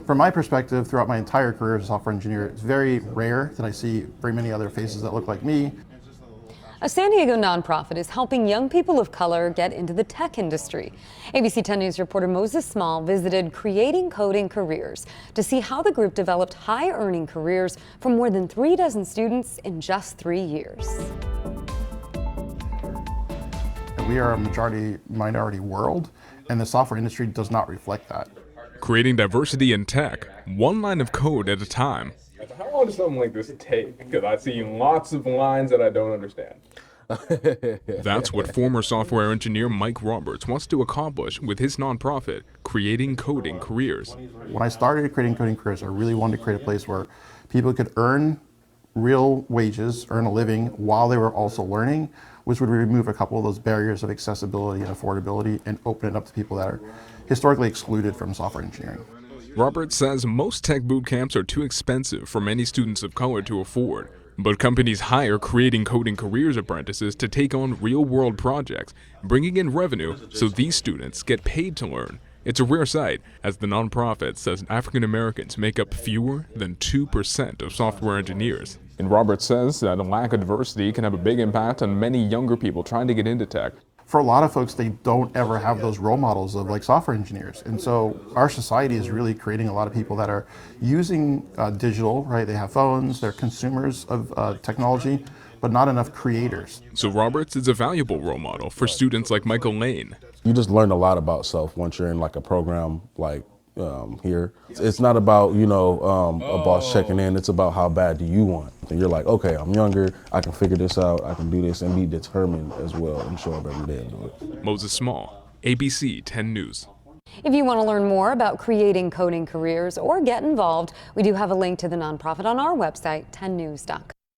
From my perspective, throughout my entire career as a software engineer, it's very rare that I see very many other faces that look like me. A San Diego nonprofit is helping young people of color get into the tech industry. ABC 10 News reporter Moses Small visited Creating Coding Careers to see how the group developed high-earning careers for more than 36 students in just 3 years. We are a majority minority world, and the software industry does not reflect that. Creating diversity in tech, one line of code at a time. How long does something like this take? Because I see lots of lines that I don't understand. That's what former software engineer Mike Roberts wants to accomplish with his nonprofit, Creating Coding Careers. When I started Creating Coding Careers, I really wanted to create a place where people could earn real wages, earn a living while they were also learning, which would remove a couple of those barriers of accessibility and affordability and open it up to people that are historically excluded from software engineering. Roberts says most tech boot camps are too expensive for many students of color to afford, but companies hire Creating Coding Careers apprentices to take on real-world projects, bringing in revenue so these students get paid to learn. It's a rare sight, as the nonprofit says African Americans make up fewer than 2% of software engineers. And Roberts says that a lack of diversity can have a big impact on many younger people trying to get into tech. For a lot of folks, they don't ever have those role models of like software engineers. And so our society is really creating a lot of people that are using digital, right? They have phones, they're consumers of technology, but not enough creators. So Roberts is a valuable role model for students like Michael Lane. You just learn a lot about self once you're in like a program like here. It's not about, a boss checking in, it's about how bad do you want. And you're like, okay, I'm younger, I can figure this out, I can do this, and be determined as well and show up every day and do it. Moses Small, ABC 10 News. If you want to learn more about Creating Coding Careers or get involved, we do have a link to the nonprofit on our website, 10news.com.